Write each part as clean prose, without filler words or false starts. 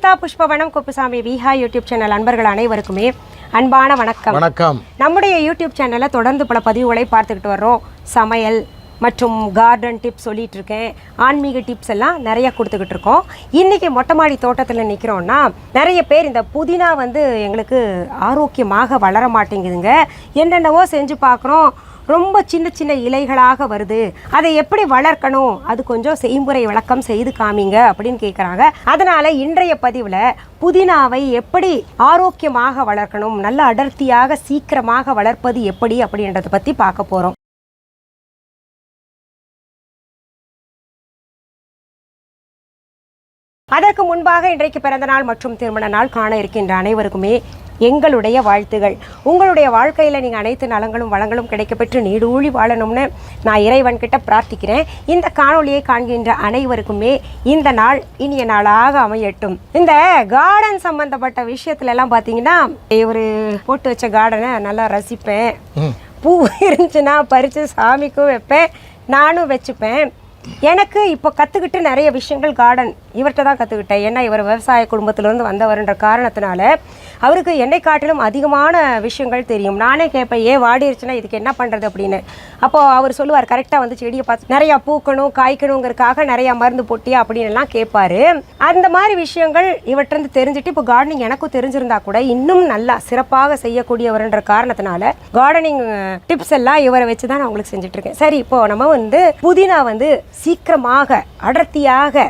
Anitha Pushpavanam Kuppusamy Viha YouTube channel அன்பர்கள் அனைவருக்குமே அன்பான வணக்கம். வணக்கம். நம்முடைய YouTube சேனல்ல தொடர்ந்து பல பதிவுகளை பார்த்துக்கிட்டு வரோம். சமையல் மற்றும் கார்டன் டிப்ஸ் சொல்லிட்டு இருக்கேன். ஆன்மீக டிப்ஸ் எல்லாம் நிறைய கொடுத்துக்கிட்டு இருக்கோம். இன்னைக்கு மொட்டை மாடி தோட்டத்தில் நிற்கிறோம்னா நிறைய பேர் இந்த புதினா எங்களுக்கு ஆரோக்கியமாக வளர மாட்டேங்குதுங்க. என்னென்னவோ செஞ்சு பார்க்குறோம், ரொம்ப சின்ன சின்ன இலைகளாக வருது, அதை எப்படி வளர்க்கணும், அது கொஞ்சம் செய்முறை விளக்கம் செய்து காமிங்க அப்படின்னு கேட்குறாங்க. அதனால் இன்றைய பதிவில் புதினாவை எப்படி ஆரோக்கியமாக வளர்க்கணும், நல்ல அடர்த்தியாக சீக்கிரமாக வளர்ப்பது எப்படி அப்படின்றத பற்றி பார்க்க போகிறோம். அதற்கு முன்பாக இன்றைக்கு பிறந்த நாள் மற்றும் திருமண நாள் காண இருக்கின்ற அனைவருக்குமே எங்களுடைய வாழ்த்துகள். உங்களுடைய வாழ்க்கையில் நீங்கள் அனைத்து நலங்களும் வளங்களும் கிடைக்கப்பெற்று நீடூழி வாழணும்னு நான் இறைவன்கிட்ட பிரார்த்திக்கிறேன். இந்த காணொலியை காண்கின்ற அனைவருக்குமே இந்த நாள் இனிய நாளாக அமையட்டும். இந்த கார்டன் சம்பந்தப்பட்ட விஷயத்துல எல்லாம் பார்த்தீங்கன்னா, ஒரு போட்டு வச்ச கார்டனை நல்லா ரசிப்பேன். பூ இருந்துச்சுன்னா பறித்து சாமிக்கும் வைப்பேன், நானும் வச்சுப்பேன். எனக்கு இப்போ கற்றுக்கிட்டு நிறைய விஷயங்கள் கார்டன் இவர்கிட்ட தான் கற்றுக்கிட்டேன். ஏன்னா இவர் விவசாய குடும்பத்திலேருந்து வந்தவர்ன்ற காரணத்தினால அவருக்கு என்னை காட்டிலும் அதிகமான விஷயங்கள் தெரியும். நானே கேட்பேன், ஏன் வாடிருச்சுன்னா இதுக்கு என்ன பண்ணுறது அப்படின்னு. அப்போது அவர் சொல்லுவார், கரெக்டாக செடியை பார்த்து நிறையா பூக்கணும் காய்க்கணுங்கிறதுக்காக நிறையா மருந்து போட்டியா அப்படின்னு எல்லாம் கேட்பாரு. அந்த மாதிரி விஷயங்கள் இவர்கிட்ட தெரிஞ்சுட்டு இப்போ கார்டனிங் எனக்கும் தெரிஞ்சிருந்தா கூட இன்னும் நல்லா சிறப்பாக செய்யக்கூடியவர்ன்ற காரணத்தினால கார்டனிங் டிப்ஸ் எல்லாம் இவரை வச்சு தான் நான் உங்களுக்கு செஞ்சுட்ருக்கேன். சரி, இப்போது நம்ம புதினா சீக்கிரமாக அடர்த்தியாக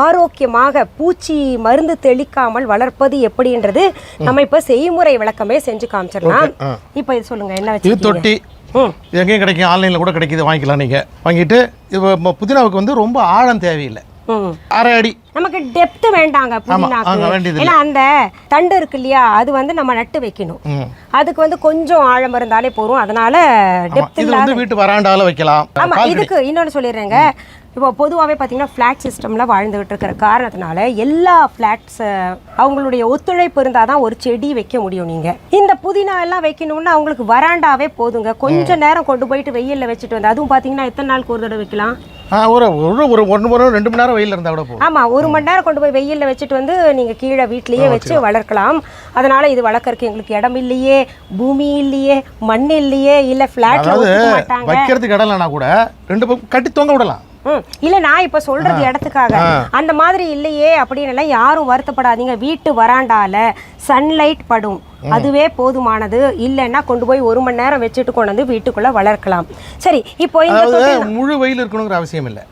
ஆரோக்கியமாக பூச்சி மருந்து தெளிக்காமல் வளர்ப்பது எப்படின்றது நம்ம இப்ப செய்முறை விளக்கமே செஞ்சு காமிச்சிடலாம். இப்ப இது சொல்லுங்க, என்ன வச்சு தொட்டி எங்கேயும் கிடைக்கும், ஆன்லைன்ல கூட கிடைக்குது, வாங்கிக்கலாம். நீங்க வாங்கிட்டு புதினாவுக்கு ரொம்ப ஆழம் தேவையில்லை, அரை அடி. நமக்கு டெப்த் வேண்டாங்க புதினாக்கு. ஏன்னா அந்த தண்டு இருக்கு இல்லையா, அது நம்ம நட்டு வைக்கணும். அதுக்கு கொஞ்சம் ஆழம் இருந்தாலே போதும். அதனால டெப்த் இல்லாத வீட்டு வராண்டால வைக்கலாம். ஆமா, இதுக்கு இன்னொன்னு சொல்லிடுறேங்க. இப்போ பொதுவாகவே பார்த்தீங்கன்னா ஃப்ளாட் சிஸ்டமில் வாழ்ந்துகிட்டு இருக்கிற காரணத்தினால எல்லா ஃப்ளாட்ஸ் அவங்களுடைய ஒத்துழைப்பு இருந்தால் தான் ஒரு செடி வைக்க முடியும். நீங்கள் இந்த புதினா எல்லாம் வைக்கணும்னா அவங்களுக்கு வராண்டாவே போதுங்க. கொஞ்சம் நேரம் கொண்டு போயிட்டு வெயிலில் வச்சுட்டு வந்து, அதுவும் பார்த்தீங்கன்னா எத்தனை நாளுக்கு ஒரு தடவை வைக்கலாம்? ஒரு 2 மணி நேரம் வெயில் இருந்தால் கூட போதும். ஆமாம், 1 மணி நேரம் கொண்டு போய் வெயிலில் வச்சுட்டு நீங்கள் கீழே வீட்லேயே வச்சு வளர்க்கலாம். அதனால் இது வளர்க்கறதுக்கு எங்களுக்கு இடம் இல்லையே, பூமி இல்லையே, மண் இல்லையே, இல்லை ஃப்ளாட் வைக்கிறதுக்கு இடம் இல்லைனா கூட 2 பக்கம் கட்டி தொங்க விடலாம். இல்ல, நான் இப்ப சொல்றது இடத்துக்காக. அந்த மாதிரி இல்லையே அப்படின்னு எல்லாம் யாரும் வருத்தப்படாதீங்க. வீட்டு வராண்டால சன்லைட் படும், அதுவே போதுமானது. இல்லைன்னா கொண்டு போய் 1 மணி நேரம் வச்சுட்டு கொண்டு வந்து வீட்டுக்குள்ள வளர்க்கலாம். சரி, இப்போ முழு வெயில் இருக்கணுங்கிற அவசியம் இல்லை,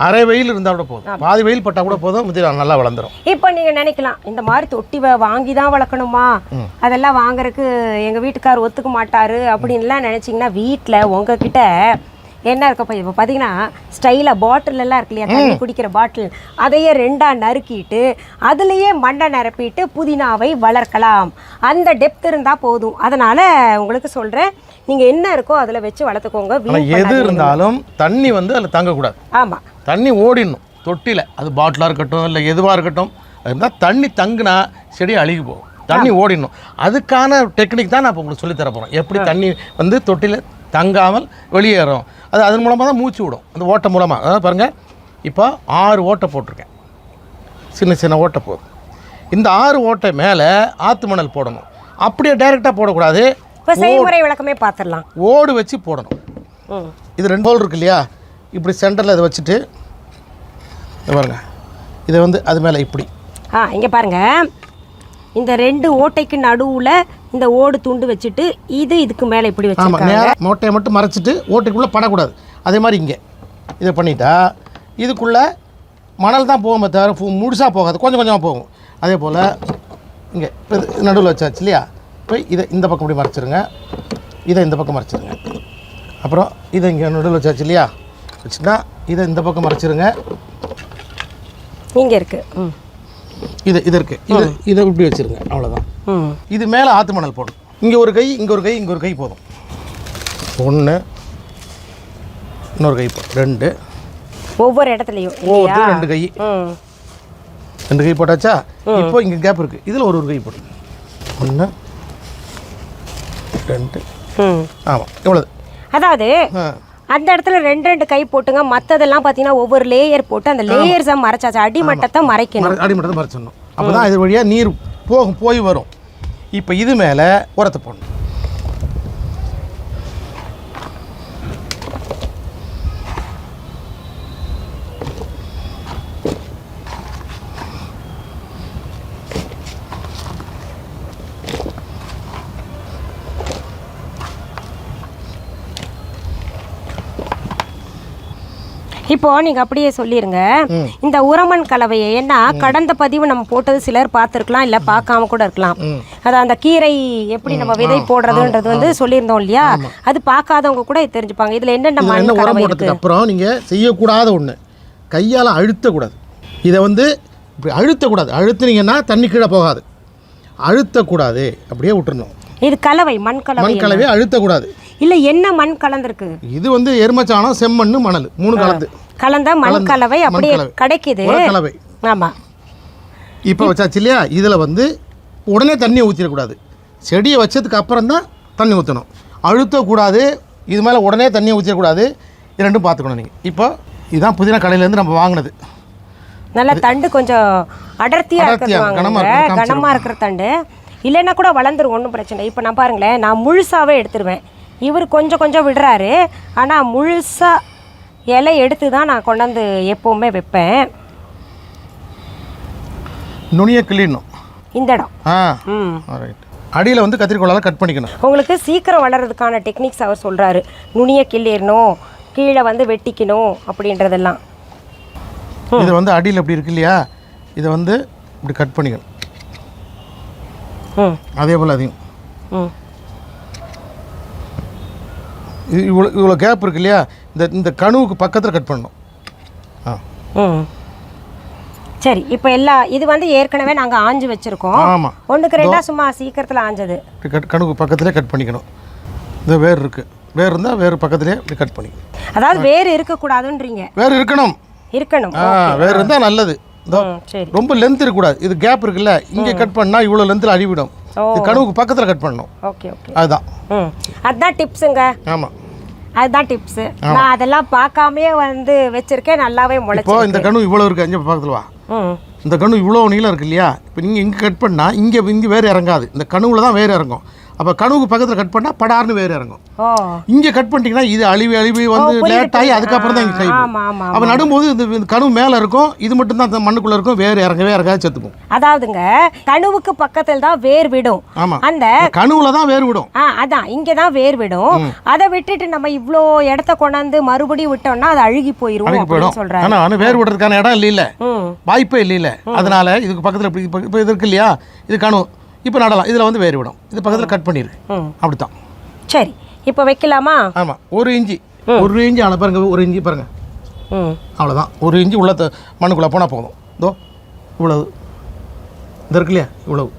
அரை வெயில் இருந்தா கூட போதும், பாதி வெயில் பட்டா கூட போதும், நல்லா வளர்ந்துரும். இப்போ நீங்க நினைக்கலாம், இந்த மாதிரி தொட்டி வாங்கி தான் வளர்க்கணுமா, அதெல்லாம் வாங்குறதுக்கு எங்க வீட்டுக்காரர் ஒத்துக்க மாட்டாரு அப்படின்லாம் நினைச்சீங்கன்னா, வீட்டுல உங்ககிட்ட என்ன இருக்கப்போ இப்போ பார்த்தீங்கன்னா ஸ்டைலாக பாட்டில் எல்லாம் இருக்கு இல்லையா, தண்ணி குடிக்கிற பாட்டில், அதையே 2ஆக நறுக்கிட்டு அதுலேயே மண்ணை நிரப்பிட்டு புதினாவை வளர்க்கலாம். அந்த டெப்த் இருந்தால் போதும். அதனால் உங்களுக்கு சொல்கிறேன், நீங்கள் என்ன இருக்கோ அதில் வச்சு வளர்த்துக்கோங்க. எது இருந்தாலும் தண்ணி அதில் தங்கக்கூடாது. ஆமாம், தண்ணி ஓடிடணும் தொட்டியில். அது பாட்டிலாக இருக்கட்டும் இல்லை எதுவாக இருக்கட்டும், இருந்தால் தண்ணி தங்குனா செடி அழுகி போகும். தண்ணி ஓடிடணும். அதுக்கான டெக்னிக் தான் நான் இப்போ உங்களுக்கு சொல்லித்தர போகிறேன். எப்படி தண்ணி தொட்டியில் தங்காமல் வெளியேறும், அது அதன் மூலமாக தான் மூச்சு விடும், அந்த ஓட்டை மூலமாக. அதாவது பாருங்கள், இப்போ 6 ஓட்டை போட்டிருக்கேன், சின்ன சின்ன ஓட்டை போதும். இந்த 6 ஓட்டை மேலே ஆற்று மணல் போடணும். அப்படியே டைரெக்டாக போடக்கூடாது. இப்போ செய்முறை விளக்கமே பார்த்துடலாம். ஓடு வச்சு போடணும். இது 2 ஹோல் இருக்கு இல்லையா, இப்படி சென்டரில் இதை வச்சுட்டு பாருங்க, இதை அது மேலே இப்படி இங்கே பாருங்கள், இந்த 2 ஓட்டைக்கு நடுவில் இந்த ஓடு துண்டு வச்சுட்டு இதுக்கு மேலே இப்படி வச்சுருக்காங்க. மோட்டையை மட்டும் மறைச்சிட்டு ஓட்டைக்குள்ளே படக்கூடாது. அதே மாதிரி இங்கே இதை பண்ணிட்டா இதுக்குள்ளே மணல் தான் போகும், தவிர முழுசாக போகாது, கொஞ்சம் கொஞ்சமாக போகும். அதே போல் இங்கே நடுவில் வச்சாச்சு இல்லையா, போய் இதை இந்த பக்கம் இப்படி மறைச்சிருங்க, இதை இந்த பக்கம் மறைச்சிருங்க. அப்புறம் இதை இங்கே நடுவில் வச்சாச்சு இல்லையா, வச்சுன்னா இதை இந்த பக்கம் மறைச்சிருங்க. இங்கே இருக்குது இது இருக்குது, இதை இப்படி வச்சுருங்க, அவ்வளோதான். இது மேலே ஆற்று மணல் போடும். இங்கே ஒரு கை, இங்கே ஒரு கை, இங்கே ஒரு கை போதும். 1, இன்னொரு கை போதும், 2, ஒவ்வொரு இடத்துலையும் 2 கை, 2 கை போட்டாச்சா. இப்போ இங்கே கேப் இருக்குது, இதில் ஒரு கை போடும். 1, 2, ஆமாம், எவ்வளவு. அதாவது அந்த இடத்துல 2 கை போட்டுங்க. மற்றதெல்லாம் பார்த்தீங்கன்னா ஒவ்வொரு லேயர் போட்டு அந்த லேயர்ஸை மறைச்சாச்சு, அடிமட்டத்தை மறைக்கணும். அடிமட்டத்தை மறைச்சிடணும். அப்போ தான் இது வழியாக நீர் போய் வரும். இப்போ இது மேலே உரத்தை போடணும். இப்போ நீங்க அப்படியே சொல்லிருங்க இந்த உரமண் கலவையை. ஏன்னா கடந்த பதிவு நம்ம போட்டது சிலர் பார்த்துருக்கலாம், இல்லை பார்க்காம கூட இருக்கலாம். அது அந்த கீரை எப்படி நம்ம விதை போடுறதுன்றது வந்து சொல்லியிருந்தோம் இல்லையா, அது பார்க்காதவங்க கூட தெரிஞ்சுப்பாங்க. இதில் என்னென்ன மண் கலவை இருக்கு. அப்புறம் நீங்கள் செய்யக்கூடாத ஒன்று, கையால் அழுத்தக்கூடாது. இதை வந்து இப்படி அழுத்தக்கூடாது. அழுத்துனீங்கன்னா தண்ணி கீழே போகாது. அழுத்தக்கூடாது, அப்படியே விட்டுறணும். இது கலவை, மண் கலவையை அழுத்தக்கூடாது. இல்லை என்ன மண் கலந்துருக்கு? இது வந்து எருமச்சாணம், செம்மண், மணல் 3 கலந்த மண் கலவை அப்படியே கிடைக்குது. கலவை. ஆமாம். இப்போ வச்சாச்சு இல்லையா, இதில் வந்து உடனே தண்ணியை ஊற்றிடக்கூடாது. செடியை வச்சதுக்கு அப்புறம் தான் தண்ணி ஊற்றணும். அழுத்தக்கூடாது. இது மேலே உடனே தண்ணியை ஊற்றிடக்கூடாது. இது ரெண்டும் பார்த்துக்கணும் நீங்கள். இப்போ இதுதான் புதினா கடையிலேருந்து நம்ம வாங்கினது. நல்ல தண்டு கொஞ்சம் அடர்த்தியாக கனமாக இருக்கிற தண்டு. இல்லைன்னா கூட வளர்ந்துரும், ஒன்றும் பிரச்சனை. இப்போ நான் பாருங்களேன், நான் முழுசாகவே எடுத்துருவேன். இவர் கொஞ்சம் கொஞ்சம் விடுறாரு. ஆனால் முழுசாக இலை எடுத்து தான் நான் கொண்டாந்து எப்போவுமே வைப்பேன். நுனியை கிள்ளிடணும் இந்த இடம். அடியில் வந்து கத்திரிக்கோளால் கட் பண்ணிக்கணும். உங்களுக்கு சீக்கிரம் வளர்கிறதுக்கான டெக்னிக்ஸ் அவர் சொல்கிறாரு. நுனியை கிள்ளிடணும், கீழே வந்து வெட்டிக்கணும் அப்படின்றதெல்லாம். இது வந்து அடியில் இப்படி இருக்கு இல்லையா, இதை வந்து இப்படி கட் பண்ணிக்கணும். அதே போல் அதையும் இவ்வளோ கேப் இருக்கு இல்லையா, இந்த கணுவுக்கு பக்கத்தில் கட் பண்ணணும். சரி. இப்போ இது வந்து ஏற்கனவே நாங்கள் ஆஞ்சு வச்சுருக்கோம். ஆமாம். ஒன்றுக்கு ரெண்டாக சும்மா சீக்கிரத்தில் ஆஞ்சது. கணுக்கு பக்கத்திலே கட் பண்ணிக்கணும். இந்த வேர் இருக்குது, வேர் இருந்தால் வேறு பக்கத்திலே இப்படி கட் பண்ணிக்கணும். அதாவது வேர் இருக்கக்கூடாதுன்றீங்க? வேர் இருக்கணும். வேர் இருந்தால் நல்லது. ரொம்ப லென்த் இருக்கக்கூடாது. இது கேப் இருக்குல்ல, இங்கே கட் பண்ணால் இவ்வளோ லென்த்தில் அழிவிடும். கணுவுக்கு பக்கத்தில் கட் பண்ணணும். Okay okay. அதுதான் டிப்ஸுங்க. ஆமாம், அதுதான் டிப்ஸு. நான் அதெல்லாம் பார்க்காமே வந்து வச்சிருக்கேன், நல்லாவே முளைச்சி. இப்போ இந்த கணு இவ்வளோ இருக்குது, அங்கே பக்கத்தில் வா. இந்த கணு இவ்வளோ நீளம் இருக்கு இல்லையா, இப்போ நீங்கள் இங்கே கட் பண்ணால் இங்கே வேறு இறங்காது. இந்த கணுவில் தான் வேறு இறங்கும். அப்போ கணுவுக்கு பக்கத்தில் கட் பண்ணால் படார்னு வேறு இறங்கும். இங்கே கட் பண்ணிட்டீங்கன்னா இது அழிவு வந்து லேட் ஆகி அதுக்கப்புறம் தான் இங்கே கை. அப்போ நடும்போது இந்த கணு மேலே இருக்கும், இது மட்டும் தான் அந்த மண்ணுக்குள்ளே இருக்கும், வேறு இறங்காது, செத்துக்கும். அதாவதுங்க கணுவுக்கு பக்கத்தில் தான் வேர் விடும். ஆமாம், அந்த கணுவில் தான் வேர் விடும். அதான் இங்கே தான் வேர் விடும். அதை விட்டுட்டு நம்ம இவ்வளோ இடத்த கொண்டாந்து மறுபடியும் விட்டோம்னா அது அழுகி போயிடும் சொல்கிறேன். ஆனால் வேர் விடுறதுக்கான இடம் இல்லை, வாய்ப்பே இல்லை. அதனால இதுக்கு பக்கத்தில் இப்போ இது இருக்கு இல்லையா, இது கணு. இப்போ நடலாம், இதில் வந்து வேறு விடும். இது பக்கத்தில் கட் பண்ணிடு. அப்படித்தான். சரி, இப்போ வைக்கலாமா? ஆமாம். 1 இன்ச்சு ஆனால் பாருங்க, 1 இன்ச்சு பாருங்க, அவ்வளோதான். 1 இன்ச்சு உள்ள மண்ணுக்குள்ளே போனால் போதும். இதோ இவ்வளவு இது இருக்கு இல்லையா, இவ்வளவு,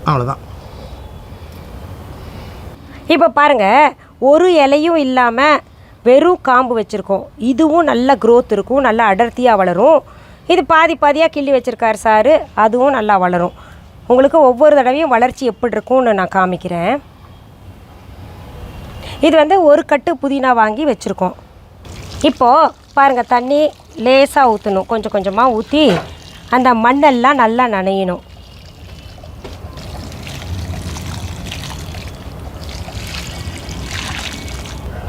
அவ்வளோதான். இப்போ பாருங்க, ஒரு இலையும் இல்லாமல் வெறும் காம்பு வச்சுருக்கோம். இதுவும் நல்ல க்ரோத் இருக்கும், நல்லா அடர்த்தியாக வளரும். இது பாதி பாதியாக கிள்ளி வச்சுருக்காரு சாரு, அதுவும் நல்லா வளரும். உங்களுக்கு ஒவ்வொரு தடவையும் வளர்ச்சி எப்படி இருக்கும்னு நான் காமிக்கிறேன். இது வந்து ஒரு கட்டு புதினா வாங்கி வச்சுருக்கோம். இப்போது பாருங்கள், தண்ணி லேசாக ஊற்றணும், கொஞ்சம் கொஞ்சமாக ஊற்றி அந்த மண்ணெல்லாம் நல்லா நனையணும்.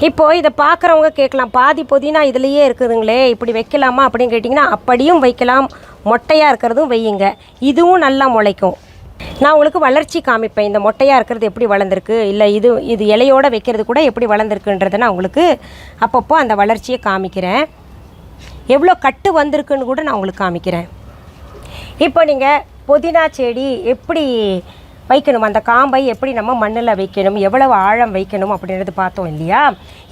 இப்போது இதை பார்க்குறவங்க கேட்கலாம், பாதி புதினா இதுலேயே இருக்குதுங்களே, இப்படி வைக்கலாமா அப்படின்னு கேட்டிங்கன்னா, அப்படியும் வைக்கலாம், மொட்டையாக இருக்கிறதும் வையுங்க, இதுவும் நல்லா முளைக்கும். நான் உங்களுக்கு வளர்ச்சி காமிப்பேன், இந்த மொட்டையாக இருக்கிறது எப்படி வளர்ந்துருக்கு, இல்லை இது இலையோடு வைக்கிறது கூட எப்படி வளர்ந்துருக்குன்றதை நான் உங்களுக்கு அப்பப்போ அந்த வளர்ச்சியை காமிக்கிறேன். எவ்வளோ கட்டு வந்திருக்குன்னு கூட நான் உங்களுக்கு காமிக்கிறேன். இப்போ நீங்கள் புதினா செடி எப்படி வைக்கணும், அந்த காம்பை எப்படி நம்ம மண்ணில் வைக்கணும், எவ்வளவு ஆழம் வைக்கணும் அப்படின்றது பார்த்தோம் இல்லையா.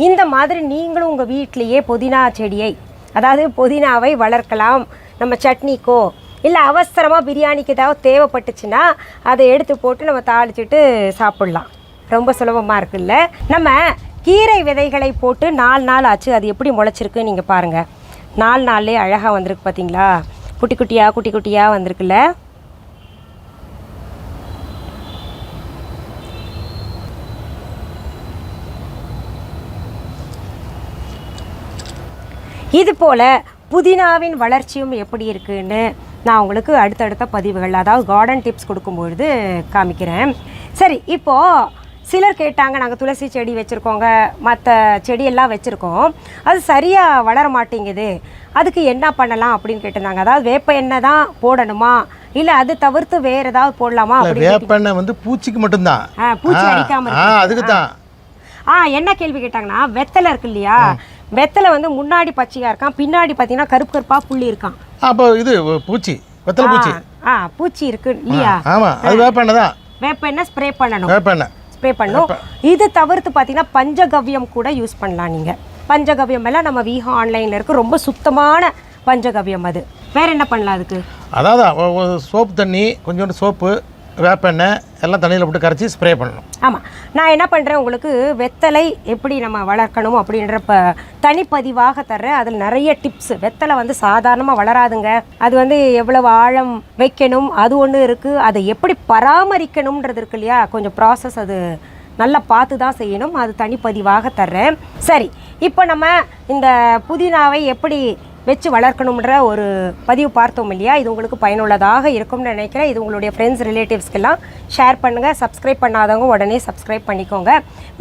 இந்த மாதிரி நீங்களும் உங்கள் வீட்டிலையே புதினா செடியை, அதாவது புதினாவை வளர்க்கலாம். நம்ம சட்னிக்கோ இல்லை அவசரமாக பிரியாணிக்கு ஏதாவது தேவைப்பட்டுச்சுன்னா அதை எடுத்து போட்டு நம்ம தாளிச்சிட்டு சாப்பிட்லாம். ரொம்ப சுலபமாக இருக்குல்ல. நம்ம கீரை விதைகளை போட்டு 4 நாள் ஆச்சு, அது எப்படி முளைச்சிருக்கு நீங்கள் பாருங்கள். 4 நாள்லேயே அழகாக வந்திருக்கு பார்த்தீங்களா, குட்டி குட்டியாக வந்திருக்குல்ல. இது போல் புதினாவின் வளர்ச்சியும் எப்படி இருக்குன்னு நான் உங்களுக்கு அடுத்தடுத்த பதிவுகள் அதாவது கார்டன் டிப்ஸ் கொடுக்கும்பொழுது காமிக்கிறேன். சரி, இப்போது சிலர் கேட்டாங்க, நாங்கள் துளசி செடி வச்சுருக்கோங்க, மற்ற செடியெல்லாம் வச்சுருக்கோம், அது சரியாக வளர மாட்டேங்குது, அதுக்கு என்ன பண்ணலாம் அப்படின்னு கேட்டிருந்தாங்க. அதாவது வேப்ப எண்ணெய் தான் போடணுமா, இல்லை அது தவிர்த்து வேறு ஏதாவது போடலாமா? வேப்ப எண்ணெய் வந்து பூச்சிக்கு மட்டும்தான், பூச்சி அடிக்காமல் அதுக்கு தான். என்ன கேள்வி கேட்டாங்கன்னா, வெத்தலை இருக்கு இல்லையா, வெத்தலை வந்து முன்னாடி பச்சையாக இருக்கான், பின்னாடி பார்த்தீங்கன்னா கருப்பு கருப்பாக புள்ளி இருக்கான். அப்போ இது பூச்சி, வெத்தலை பூச்சி. பூச்சி இருக்கு இல்லையா? ஆமாம், அது வேப்ப எண்ணெய் தான். வேப்ப எண்ணெய் ஸ்ப்ரே பண்ணணும், வேப்ப எண்ணெய் ஸ்ப்ரே பண்ணும். இது தவிர்த்து பார்த்தீங்கன்னா பஞ்சகவ்யம் கூட யூஸ் பண்ணலாம். நீங்கள் பஞ்சகவ்யம் எல்லாம் நம்ம விஹா ஆன்லைனில் இருக்குது, ரொம்ப சுத்தமான பஞ்சகவ்யம். அது வேறு என்ன பண்ணலாம் அதுக்கு? அதாவது சோப்பு தண்ணி, கொஞ்சோண்டு சோப்பு, வேப்பெண்ணெய் எல்லாம் தண்ணியில் போட்டு கரைச்சி ஸ்ப்ரே பண்ணணும். ஆமாம், நான் என்ன பண்ணுறேன், உங்களுக்கு வெத்தலை எப்படி நம்ம வளர்க்கணும் அப்படின்ற தனிப்பதிவாக தர்றேன். அதில் நிறைய டிப்ஸ். வெத்தலை வந்து சாதாரணமாக வளராதுங்க, அது வந்து எவ்வளவு ஆழம் வைக்கணும் அது ஒன்று இருக்குது, அதை எப்படி பராமரிக்கணுன்றது இருக்கு இல்லையா, கொஞ்சம் ப்ராசஸ், அது நல்லா பார்த்து தான் செய்யணும். அது தனிப்பதிவாக தர்றேன். சரி, இப்போ நம்ம இந்த புதினாவை எப்படி வச்சு வளர்க்கணுன்ற ஒரு பதிவு பார்த்தோம் இல்லையா, இது உங்களுக்கு பயனுள்ளதாக இருக்கும்னு நினைக்கிறேன். இது உங்களுடைய ஃப்ரெண்ட்ஸ் ரிலேட்டிவ்ஸ்க்கெல்லாம் ஷேர் பண்ணுங்கள். சப்ஸ்கிரைப் பண்ணாதவங்க உடனே சப்ஸ்கிரைப் பண்ணிக்கோங்க.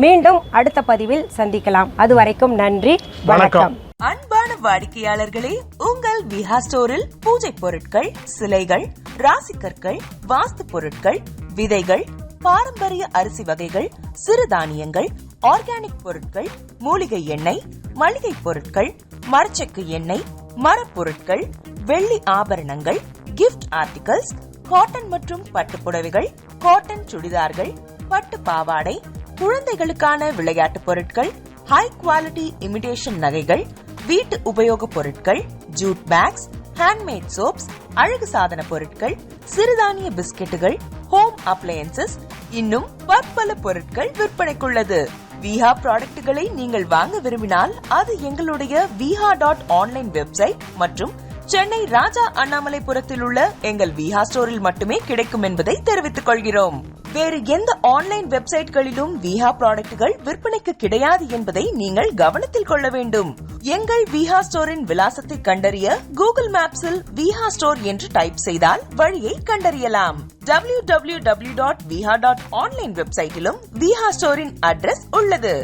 மீண்டும் அடுத்த பதிவில் சந்திக்கலாம். அது வரைக்கும் நன்றி, வணக்கம். அன்பான வாடிக்கையாளர்களே, உங்கள் விஹா ஸ்டோரில் பூஜை பொருட்கள், சிலைகள், ராசிக்கற்கள், வாஸ்து பொருட்கள், விதைகள், பாரம்பரிய அரிசி வகைகள், சிறுதானியங்கள், ஆர்கானிக் பொருட்கள், மூலிகை எண்ணெய், மளிகை பொருட்கள், மரச்செக்கு எண்ணெய், மரப்பொருட்கள், வெள்ளி ஆபரணங்கள், கிஃப்ட் ஆர்டிகல்ஸ், காட்டன் மற்றும் பட்டு புடவைகள், காட்டன் சுடிதார்கள், பட்டு பாவாடை, குழந்தைகளுக்கான விளையாட்டு பொருட்கள், ஹை குவாலிட்டி இமிடேஷன் நகைகள், வீட்டு உபயோக பொருட்கள், ஜூட் பேக்ஸ், ஹேண்ட்மேட் சோப்ஸ், அழகு சாதன பொருட்கள், சிறுதானிய பிஸ்கெட்டுகள், ஹோம் அப்ளையன்சஸ், இன்னும் பற்பல பொருட்கள் விற்பனைக்குள்ளது. விஹா ப்ராடக்ட்களை நீங்கள் வாங்க விரும்பினால் அது எங்களுடைய viha.online வெப்சைட் மற்றும் சென்னை ராஜா அண்ணாமலைபுரத்தில் உள்ள எங்கள் விஹா ஸ்டோரில் மட்டுமே கிடைக்கும் என்பதை தெரிவித்துக் கொள்கிறோம். வேறு எந்த ஆன்லைன் வெப்சைட்களிலும் விஹா ப்ராடக்ட்கள் விற்பனைக்கு கிடையாது என்பதை நீங்கள் கவனத்தில் கொள்ள வேண்டும். எங்கள் விஹா ஸ்டோரின் விலாசத்தை கண்டறிய கூகுள் மேப்ஸில் விஹா ஸ்டோர் என்று டைப் செய்தால் வழியை கண்டறியலாம். www.viha.online வெப்சைட்டிலும் விஹா ஸ்டோரின் அட்ரஸ் உள்ளது.